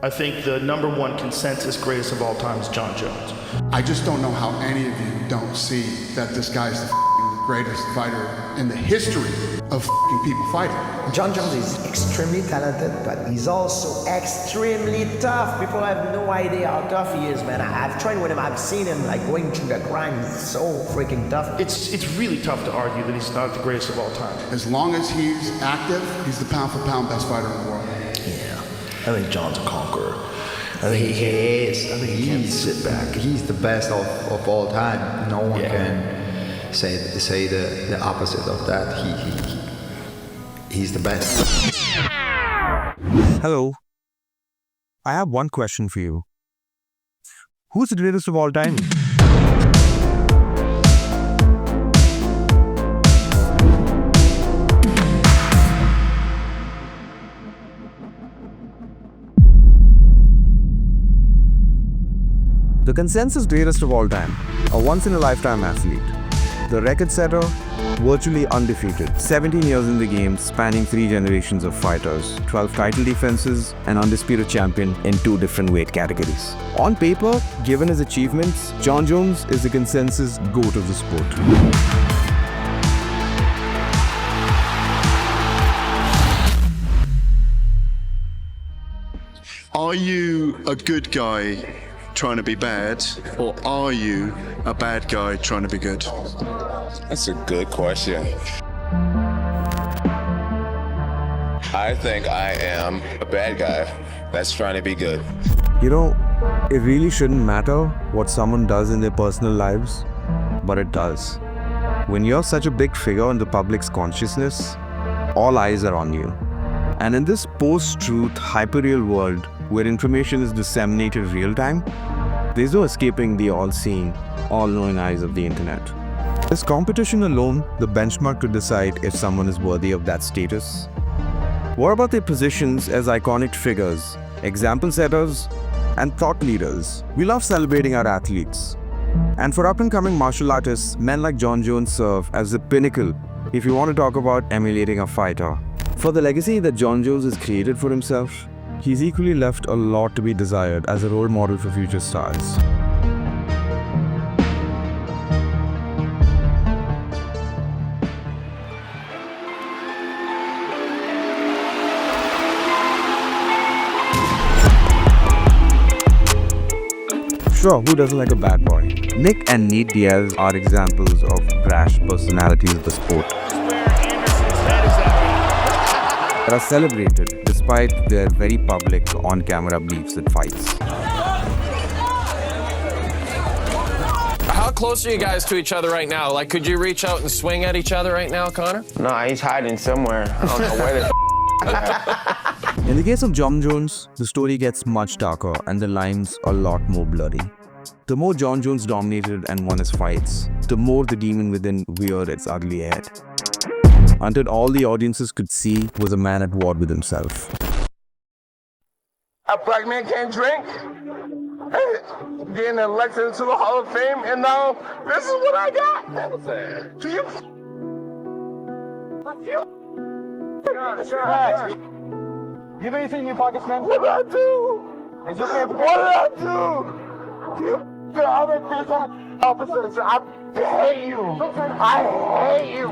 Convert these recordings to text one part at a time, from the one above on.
I think the *1 consensus greatest of all time is Jon Jones. I just don't know how any of you don't see that this guy's the greatest fighter in the history of people fighting. Jon Jones is extremely talented, but he's also extremely tough. People have no idea how tough he is, man. I've trained with him. I've seen him like going through the grind. He's so freaking tough. It's really tough to argue that he's not the greatest of all time. As long as he's active, he's the pound for pound best fighter in the world. Yeah, I think Jon's a conqueror. I think he is. I think he can't sit back. He's the best of all time. No one can say the opposite of that. He's the best. Hello. I have one question for you. Who's the greatest of all time? The consensus greatest of all time, a once-in-a-lifetime athlete. The record setter, virtually undefeated. 17 years in the game, spanning 3 generations of fighters, 12 title defenses, and undisputed champion in 2 different weight categories. On paper, given his achievements, Jon Jones is the consensus GOAT of the sport. Are you a good guy trying to be bad, or are you a bad guy trying to be good? That's a good question. I think I am a bad guy that's trying to be good. You know, it really shouldn't matter what someone does in their personal lives, but it does. When you're such a big figure in the public's consciousness, all eyes are on you. And in this post-truth, hyper-real world where information is disseminated real-time, there's no escaping the all-seeing, all-knowing eyes of the internet. Is competition alone the benchmark to decide if someone is worthy of that status? What about their positions as iconic figures, example setters, and thought leaders? We love celebrating our athletes. And for up-and-coming martial artists, men like Jon Jones serve as the pinnacle if you want to talk about emulating a fighter. For the legacy that Jon Jones has created for himself, he's equally left a lot to be desired as a role model for future stars. Sure, who doesn't like a bad boy? Nick and Nate Diaz are examples of brash personalities of the sport that are celebrated despite their very public on-camera beefs and fights. How close are you guys to each other right now? Like, could you reach out and swing at each other right now, Connor? No, he's hiding somewhere. I don't know where the In the case of Jon Jones, the story gets much darker and the lines a lot more blurry. The more Jon Jones dominated and won his fights, the more the demon within reared its ugly head, until all the audiences could see was a man at war with himself. A black man can't drink? Getting elected into the Hall of Fame, and now this is what I got? Do you? You have anything in your pockets, man? What did I do? Is this your What did I do? The other prison officers, I hate you. I hate you.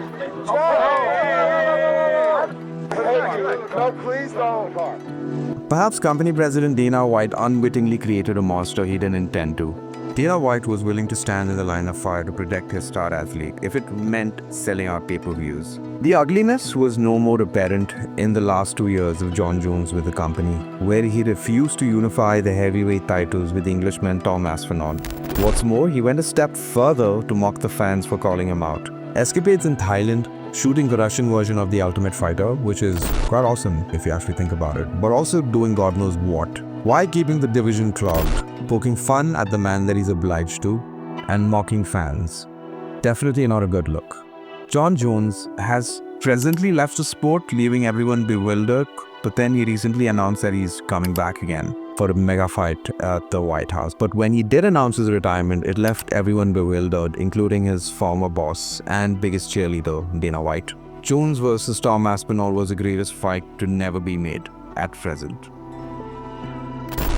No, please don't. Perhaps company president Dana White unwittingly created a monster he didn't intend to. Dana White was willing to stand in the line of fire to protect his star athlete if it meant selling out pay-per-views. The ugliness was no more apparent in the last 2 years of Jon Jones with the company, where he refused to unify the heavyweight titles with Englishman Tom Aspinall. What's more, he went a step further to mock the fans for calling him out. Escapades in Thailand, shooting the Russian version of The Ultimate Fighter, which is quite awesome if you actually think about it, but also doing God knows what. Why keeping the division clogged? Poking fun at the man that he's obliged to, and mocking fans. Definitely not a good look. Jon Jones has presently left the sport, leaving everyone bewildered, but then he recently announced that he's coming back again for a mega fight at the White House. But when he did announce his retirement, it left everyone bewildered, including his former boss and biggest cheerleader, Dana White. Jones versus Tom Aspinall was the greatest fight to never be made at present.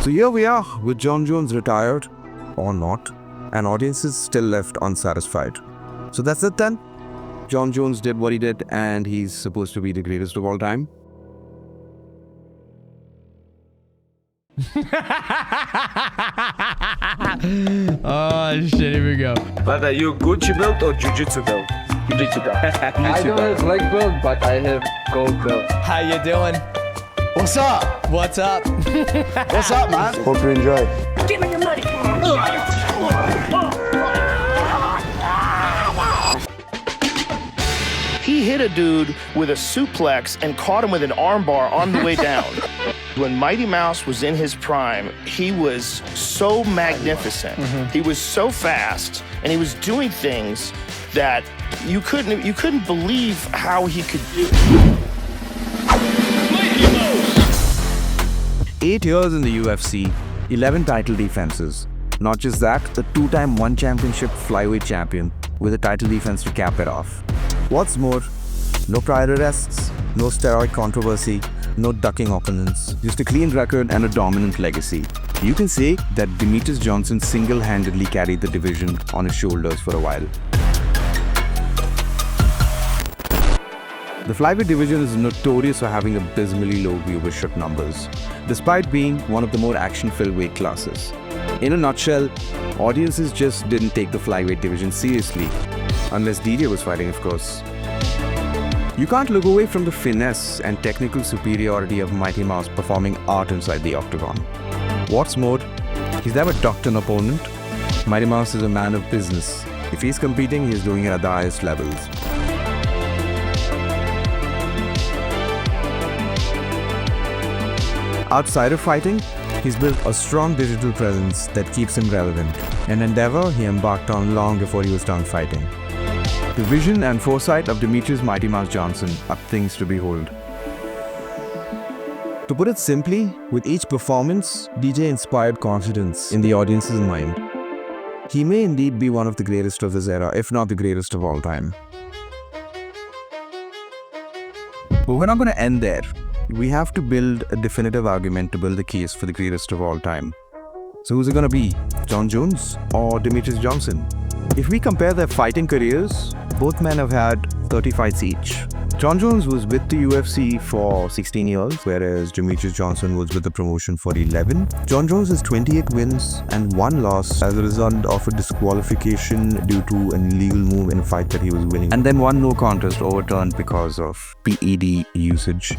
So here we are with Jon Jones retired or not, and audiences still left unsatisfied. So that's it then. Jon Jones did what he did, and he's supposed to be the greatest of all time. Oh shit, here we go. But are you Gucci belt or Jiu-Jitsu belt? Jiu-Jitsu belt. I don't have black belt, but I have gold belt. How you doing? What's up? What's up? What's up, man? Hope you enjoy. Give me your money. He hit a dude with a suplex and caught him with an armbar on the way down. When Mighty Mouse was in his prime, he was so magnificent. He was so fast, and he was doing things that you couldn't believe how he could do. 8 years in the UFC, 11 title defenses. Not just that, the 2-time One Championship flyweight champion with a title defense to cap it off. What's more, no prior arrests, no steroid controversy, no ducking opponents, just a clean record and a dominant legacy. You can say that Demetrius Johnson single-handedly carried the division on his shoulders for a while. The flyweight division is notorious for having abysmally low viewership numbers, despite being one of the more action-filled weight classes. In a nutshell, audiences just didn't take the flyweight division seriously, unless DJ was fighting, of course. You can't look away from the finesse and technical superiority of Mighty Mouse performing art inside the octagon. What's more, he's never ducked an opponent. Mighty Mouse is a man of business. If he's competing, he's doing it at the highest levels. Outside of fighting, he's built a strong digital presence that keeps him relevant, an endeavor he embarked on long before he was done fighting. The vision and foresight of Demetrius Mighty Mouse Johnson are things to behold. To put it simply, with each performance, DJ inspired confidence in the audience's mind. He may indeed be one of the greatest of his era, if not the greatest of all time. But we're not going to end there. We have to build a definitive argument to build the case for the greatest of all time. So who's it going to be? Jon Jones or Demetrius Johnson? If we compare their fighting careers, both men have had 30 fights each. Jon Jones was with the UFC for 16 years, whereas Demetrius Johnson was with the promotion for 11. Jon Jones has 28 wins and 1 loss as a result of a disqualification due to an illegal move in a fight that he was winning, and then 1 no contest overturned because of PED usage.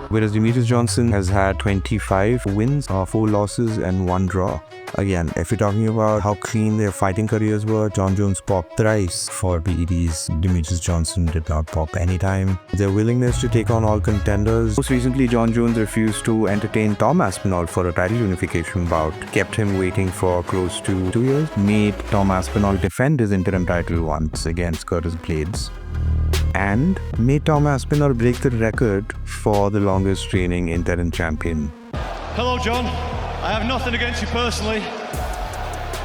Whereas Demetrius Johnson has had 25 wins, 4 losses and 1 draw. Again, if you're talking about how clean their fighting careers were, Jon Jones popped thrice for PEDs. Demetrius Johnson did not pop anytime. Their willingness to take on all contenders. Most recently, Jon Jones refused to entertain Tom Aspinall for a title unification bout. Kept him waiting for close to 2 years. Made Tom Aspinall defend his interim title once against Curtis Blades. And made Tom Aspinall break the record for the longest reigning interim champion. Hello, John. I have nothing against you personally,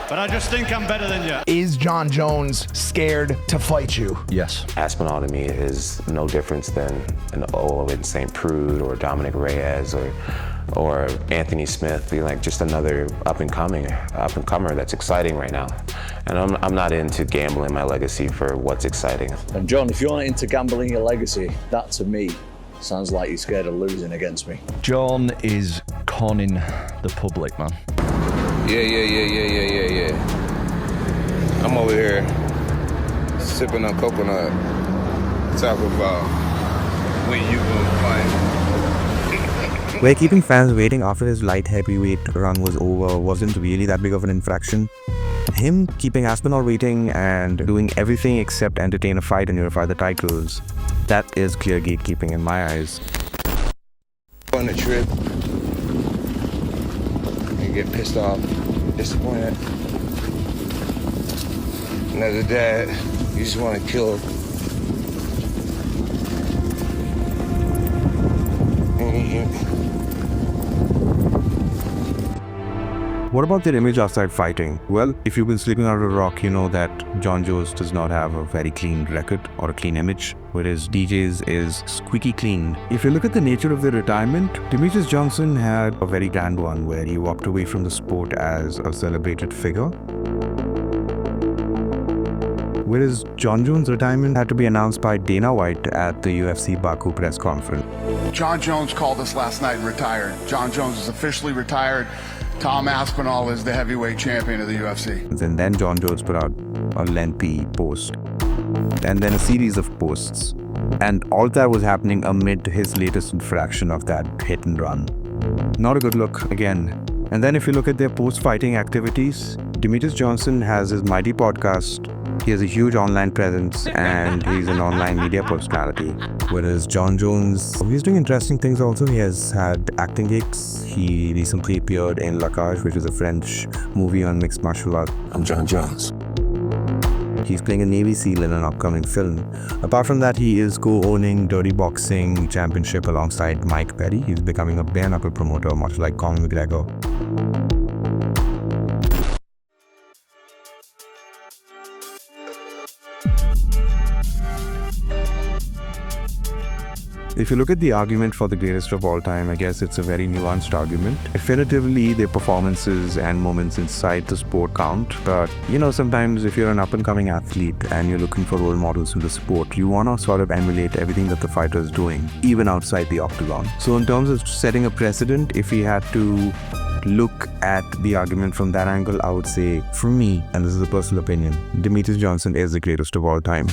but I just think I'm better than you. Is Jon Jones scared to fight you? Yes. Aspinall to me is no difference than an Owen St. Prude or Dominic Reyes or Anthony Smith, being like just another up-and-comer that's exciting right now. And I'm not into gambling my legacy for what's exciting. And John, if you're not into gambling your legacy, that to me sounds like you're scared of losing against me. John is conning the public, man. Yeah. I'm over here sipping on coconut, talking about when you gonna fight. Where keeping fans waiting after his light heavyweight run was over wasn't really that big of an infraction. Him keeping Aspinall waiting and doing everything except entertain a fight and unify the titles, that is clear gatekeeping in my eyes. On a trip, you get pissed off, disappointed. And as a dad, you just want to kill him. What about their image outside fighting? Well, if you've been sleeping under a rock, you know that Jon Jones does not have a very clean record or a clean image. whereas DJ's is squeaky clean. If you look at the nature of their retirement, Demetrius Johnson had a very grand one where he walked away from the sport as a celebrated figure. Whereas Jon Jones' retirement had to be announced by Dana White at the UFC Baku press conference. Jon Jones called us last night and retired. Jon Jones is officially retired. Tom Aspinall is the heavyweight champion of the UFC. And then Jon Jones put out a lengthy post, and then a series of posts. And all that was happening amid his latest infraction of that hit and run. Not a good look again. And then if you look at their post-fighting activities, Demetrius Johnson has his mighty podcast. He has a huge online presence and he's an online media personality. Whereas Jon Jones, he's doing interesting things also. He has had acting gigs. He recently appeared in La Cage, which is a French movie on mixed martial art. I'm Jon Jones. He's playing a Navy SEAL in an upcoming film. Apart from that, he is co-owning Dirty Boxing Championship alongside Mike Perry. He's becoming a bare-knuckle promoter, much like Conor McGregor. If you look at the argument for the greatest of all time, I guess it's a very nuanced argument. Definitively, their performances and moments inside the sport count. But, sometimes if you're an up-and-coming athlete and you're looking for role models in the sport, you want to sort of emulate everything that the fighter is doing, even outside the octagon. So in terms of setting a precedent, if we had to look at the argument from that angle, I would say, for me, and this is a personal opinion, Demetrius Johnson is the greatest of all time.